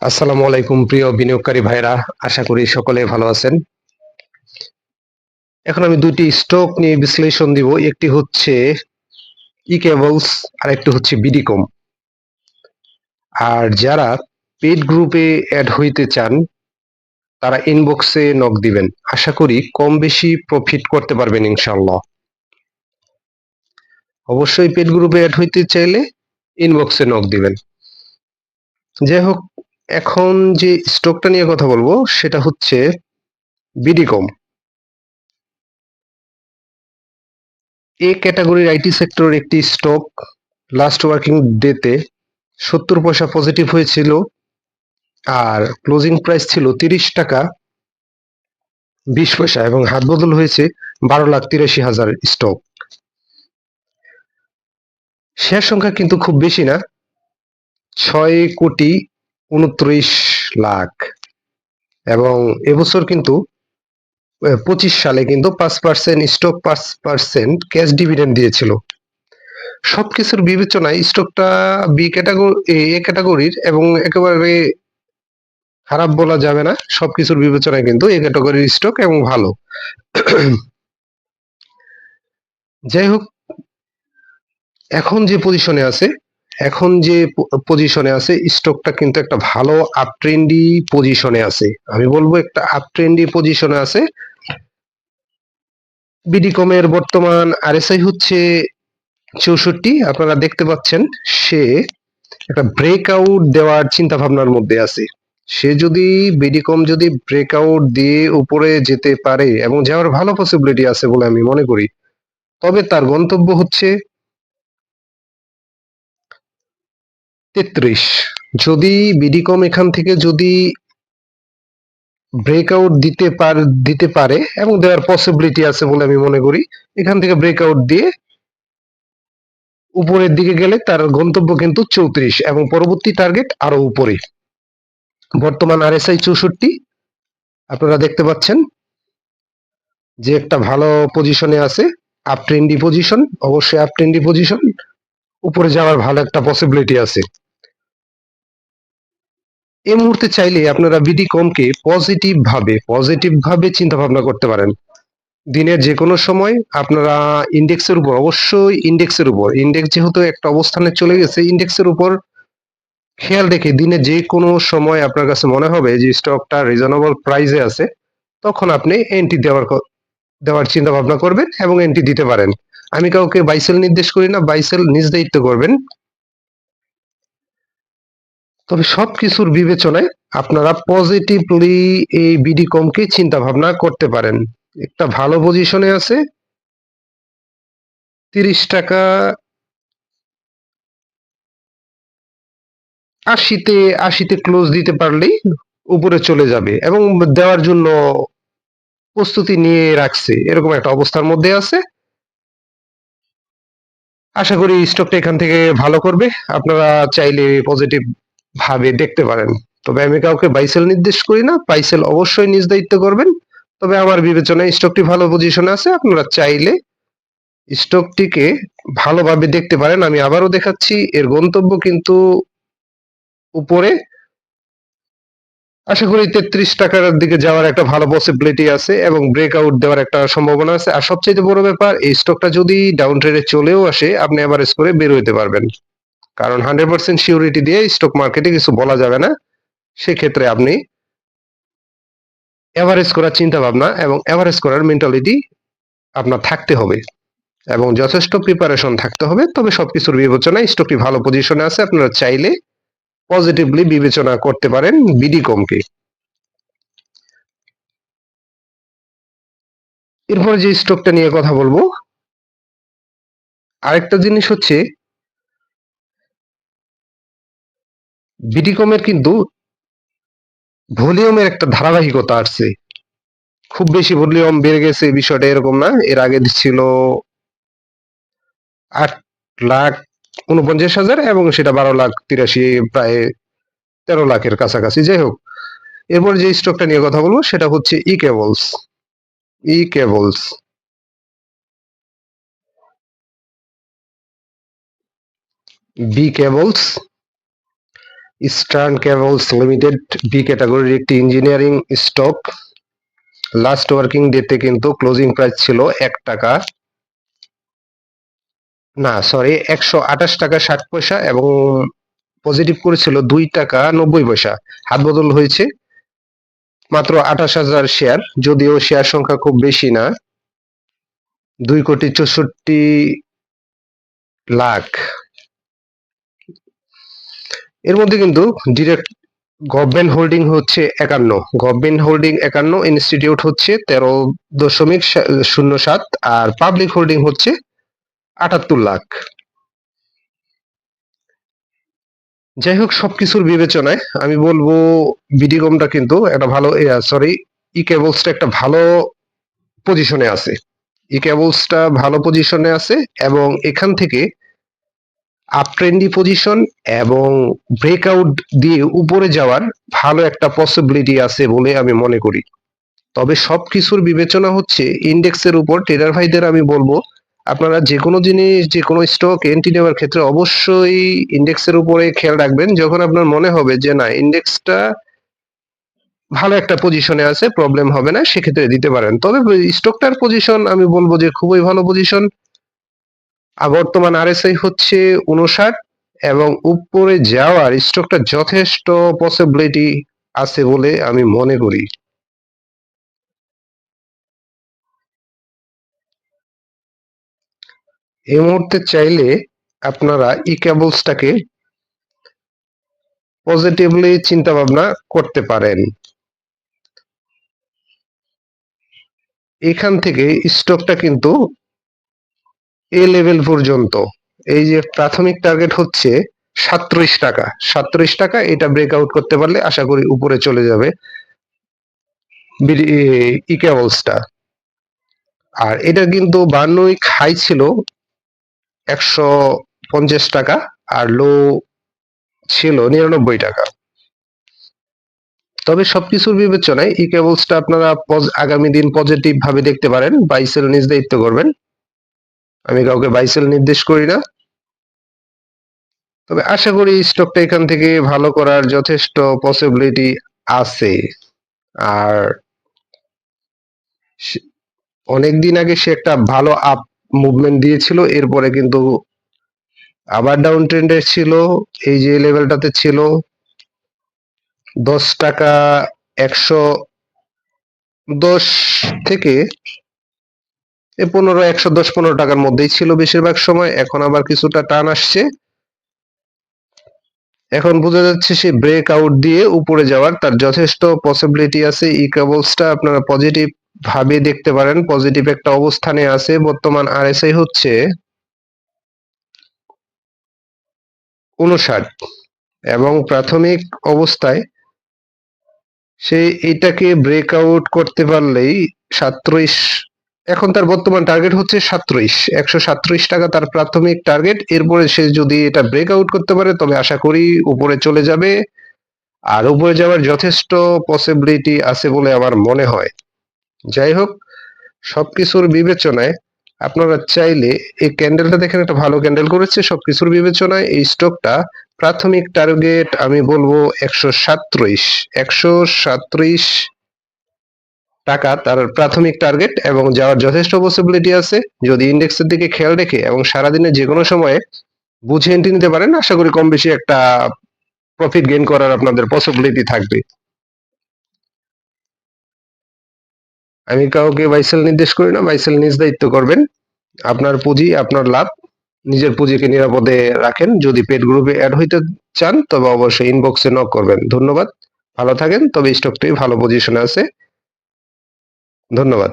আসসালামু আলাইকুম প্রিয় বিনিয়োগকারী ভাইরা, আশা করি সকলে ভালো আছেন। এখন আমি দুটি স্টক নিয়ে বিশ্লেষণ দিব। একটি হচ্ছে ই কেবলস আর একটি হচ্ছে বিডিকম। আর যারা পেইড গ্রুপে অ্যাড হইতে চান তারা ইনবক্সে নক দিবেন। আশা করি কম বেশি প্রফিট করতে পারবেন ইনশাআল্লাহ। অবশ্যই পেইড গ্রুপে অ্যাড হইতে চাইলে ইনবক্সে নক দিবেন। যাই হোক, এখন যে স্টকটা নিয়ে কথা বলবো সেটা হচ্ছে বিডিকম। এ ক্যাটাগরির আইটি সেক্টরের একটি স্টক লাস্ট ওয়ার্কিং ডেতে 70 পয়সা পজিটিভ হয়েছিল আর ক্লোজিং প্রাইস ছিল 30 টাকা 20 পয়সা এবং হাত বদল হয়েছে 12,83,000 স্টক। শেয়ার সংখ্যা কিন্তু খুব বেশি না, 6,29,00,000। এবং এবছর কিন্তু 25 সালে কিন্তু 5% স্টক 5% ক্যাশ ডিভিডেন্ড দিয়েছিল। সবকিছুর বিবেচনায় স্টকটা বি ক্যাটাগরি এ ক্যাটাগরির এবং একেবারে খারাপ বলা যাবে না, সবকিছুর বিবেচনায় কিন্তু এই ক্যাটাগরির স্টক এবং ভালো। যাই হোক, এখন যে পজিশনে আছে স্টকটা কিন্তু একটা ভালো আপ ট্রেন্ডি পজিশনে আছে। আমি বলবো একটা আপ ট্রেন্ডি পজিশনে আছে। বিডিকমের বর্তমান আরএসআই হচ্ছে 64। আপনারা দেখতে পাচ্ছেন সে একটা ব্রেকআউট দেওয়ার চিন্তা ভাবনার মধ্যে আছে। সে যদি বিডিকম যদি ব্রেকআউট দিয়ে উপরে যেতে পারে এবং যাওয়ার ভালো পসিবিলিটি আছে বলে আমি মনে করি, তবে তার গন্তব্য হচ্ছে 33। যদি বিডিকম এখান থেকে যদি ব্রেকআউট দিতে পারে এবং দেওয়ার পসিবিলিটি আছে বলে আমি মনে করি, এখান থেকে ব্রেকআউট দিয়ে উপরের দিকে গেলে তার গন্তব্য কিন্তু 34 এবং পরবর্তী টার্গেট আরো উপরে। বর্তমান আরএসআই 64, আপনারা দেখতে পাচ্ছেন যে একটা ভালো পজিশনে আছে, আপ ট্রেন্ডি পজিশন, অবশ্যই আপ ট্রেন্ডি পজিশন, উপরে যাওয়ার ভালো একটা পসিবিলিটি আছে। এই মুহূর্তে চাইলে আপনারা বিডিকমকে পজিটিভ ভাবে চিন্তা ভাবনা করতে পারেন। দিনের যে কোনো সময় আপনারা ইন্ডেক্স যেহেতু একটা অবস্থানে চলে গেছে, ইন্ডেক্সের উপর খেয়াল রেখে দিনে যে কোনো সময় আপনার কাছে মনে হবে যে স্টকটা রিজনেবল প্রাইসে আছে, তখন আপনি এন্ট্রি দেওয়ার চিন্তা ভাবনা করবেন এবং এন্ট্রি দিতে পারেন। আমি কাউকে বাইসেল নির্দেশ করি না, বাইসেল নিজ দায়িত্ব করবেন। তবে সবকিছুর বিবেচনায় আপনারা পজিটিভলি এই বিডিকমকে চিন্তা ভাবনা করতে পারেন। একটা ভালো পজিশনে আছে, 30 টাকা 80তে ক্লোজ দিতে পারলেই উপরে চলে যাবে এবং দেওয়ার জন্য প্রস্তুতি নিয়ে রাখছে, এরকম একটা অবস্থার মধ্যে আছে। আশা করি স্টকটা এখান থেকে ভালো করবে। আপনারা চাইলে পজিটিভ ভাবে দেখতে পারেন। তবে আমি কাউকে বাইসেল নির্দেশ করি না, বাইসেল অবশ্যই নিজ দায়িত্ব করবেন। তবে আমার বিবেচনায় স্টকটি ভালো পজিশনে আছে, আপনারা চাইলে স্টকটিকে ভালোভাবে দেখতে পারেন। আমি আবারও দেখাচ্ছি, এর গন্তব্য কিন্তু উপরে। আশা করি 33 টাকার দিকে যাওয়ার একটা ভালো পসিবিলিটি আছে এবং ব্রেকআউট দেওয়ার একটা সম্ভাবনা আছে। আর সবচেয়ে বড় ব্যাপার, এই স্টকটা যদি ডাউন ট্রেডে চলেও আসে, আপনি এভারেজ করে বের হইতে পারবেন। কারণ 100% সিউরিটি দিয়ে স্টক মার্কেটে কিছু বলা যাবে না। সেক্ষেত্রে আপনি এভারেজ করার চিন্তা ভাবনা এবং এভারেজ করার মেন্টালিটি আপনার থাকতে হবে এবং যথেষ্ট প্রিপারেশন থাকতে হবে। তবে সবকিছুর বিবেচনায় স্টকটি ভালো পজিশনে আছে, আপনারা চাইলে পজিটিভলি বিবেচনা করতে পারেন বিডিকমকে। এরপরে যে স্টকটা নিয়ে কথা বলবো, আরেকটা জিনিস হচ্ছে বিডিকমের কিন্তু ভলিউমের একটা ধারাবাহিকতা আসছে। খুব বেশি ভলিউম বেড়ে গেছে বিষয়টা এরকম না। এর আগে ছিল 8,49,000 এবং সেটা 12,83,000, প্রায় 13 লাখের কাছাকাছি। যাই হোক, এরপর যে স্টকটা নিয়ে কথা বলবো সেটা হচ্ছে E cables. B cables eastern cables limited B ক্যাটাগরির একটি ইঞ্জিনিয়ারিং স্টক। লাস্ট ওয়ার্কিং ডেতে কিন্তু ক্লোজিং প্রাইস ছিল 128 টাকা 60 পয়সা এবং পজিটিভ করেছিল 2 টাকা 90 পয়সা। হাত বদল হয়েছে মাত্র 28,000 শেয়ার, যদিও শেয়ার সংখ্যা খুব বেশি না, 2,64,00,000। এর মধ্যে কিন্তু ডিরেক্ট গভর্নমেন্ট হোল্ডিং হচ্ছে 51, গভর্নমেন্ট হোল্ডিং 51, ইনস্টিটিউট হচ্ছে 13.07 আর পাবলিক হোল্ডিং হচ্ছে 78 লাখ। যাই হোক, সবকিছুর বিবেচনায় আমি বলবো বিডিকমটা কিন্তু একটা ভালো, ই কেবলসটা একটা ভালো পজিশনে আছে। ই কেবলসটা ভালো পজিশনে আছে এবং এখান থেকে আপট্রেন্ডি পজিশন এবং ব্রেকআউট দিয়ে উপরে যাওয়ার ভালো একটা পসিবিলিটি আছে বলে আমি মনে করি। তবে সবকিছুর বিবেচনা হচ্ছে ইন্ডেক্সের উপর। ট্রেডার ভাইদের আমি বলবো আপনারা যে কোনো জিনিস, যে কোনো স্টক এন্ট্রি নেওয়ার ক্ষেত্রে অবশ্যই ইন্ডেক্সের উপরে খেয়াল রাখবেন। যখন আপনার মনে হবে যে না, ইন্ডেক্সটা ভালো একটা পজিশনে আছে, প্রবলেম হবে না, সেক্ষেত্রে দিতে পারেন। তবে স্টকটার পজিশন আমি বলবো যে খুবই ভালো পজিশন। আর বর্তমান আরএসআই হচ্ছে 59 এবং উপরে যাওয়ার স্টকটা যথেষ্ট পসিবিলিটি আছে বলে আমি মনে করি। এই মুহূর্তে চাইলে আপনারা ই কেবলসটাকে পজিটিভলি চিন্তা ভাবনা করতে পারেন। এখান থেকে স্টকটা কিন্তু এ লেভেল পর্যন্ত, এই যে প্রাথমিক টার্গেট হচ্ছে 37 টাকা, 37 টাকা, এটা ব্রেকআউট করতে পারলে আশা করি উপরে চলে যাবে ই কেবলসটা। আর এটা কিন্তু 52 হাই ছিল 150 টাকা আর লো ছিল 99 টাকা। তবে সবকিছুর বিবেচনায় ই কেবলসটা আপনারা আগামী দিন পজিটিভ ভাবে দেখতে পারেন। বাই সেল নিজ দায়িত্ব করবেন, আমি কাউকে বাই সেল নির্দেশ করি না। তবে আশা করি স্টকটা এখান থেকে ভালো করার যথেষ্ট পসিবিলিটি আছে। আর অনেকদিন আগে সে একটা ভালো আপ মুভমেন্ট দিয়েছিল, এরপরে কিন্তু আবার ডাউন ট্রেন্ডে ছিল। এই যে লেভেলটাতে ছিল 10 টাকা 110 থেকে 110-15 টাকার মধ্যেই ছিল বেশিরভাগ সময়। এখন আবার কিছুটা টান আসছে, এখন বোঝা যাচ্ছে সে ব্রেক আউট দিয়ে উপরে যাওয়ার তার যথেষ্ট পসিবিলিটি আছে। ই কেবলসটা আপনারা পজিটিভ ভাবে দেখতে পারেন, পজিটিভ একটা অবস্থানে আছে। বর্তমান আরএসআই হচ্ছে 59 এবং প্রাথমিক অবস্থায় সে এটাকে ব্রেকআউট করতে পারলেই 37, এখন তার বর্তমান টার্গেট হচ্ছে 137 টাকা তার প্রাথমিক টার্গেট। এরপরে সে যদি এটা ব্রেকআউট করতে পারে তবে আশা করি উপরে চলে যাবে, আর উপরে যাওয়ার যথেষ্ট পসিবিলিটি আছে বলে আমার মনে হয়। যাই হোক, সবকিছুর বিবেচনায় আপনারা চাইলে, এই ক্যান্ডেলটা দেখেন একটা ভালো ক্যান্ডেল করেছে, সবকিছুর বিবেচনায় এই স্টকটা প্রাথমিক টার্গেট আমি বলবো 137 টাকা তার প্রাথমিক টার্গেট এবং যাওয়ার যথেষ্ট পসিবিলিটি আছে যদি ইন্ডেক্সের দিকে খেয়াল রেখে এবং সারাদিনে যে কোনো সময়ে বুঝে এন্ট্রি নিতে পারেন। আশা করি কম বেশি একটা প্রফিট গেইন করার আপনাদের পসিবিলিটি থাকবে। আমি কাউকে বাইসেল নির্দেশ করি না, বাইসেল নিজ দায়িত্ব করবেন। আপনার পুঁজি আপনার লাভ, নিজের পুঁজিকে নিরাপদে রাখেন। যদি পেড গ্রুপে অ্যাড হইতে চান তবে অবশ্যই ইনবক্সে নক করবেন। ধন্যবাদ, ভালো থাকেন। তবে স্টকটি ভালো পজিশনে আছে। ধন্যবাদ।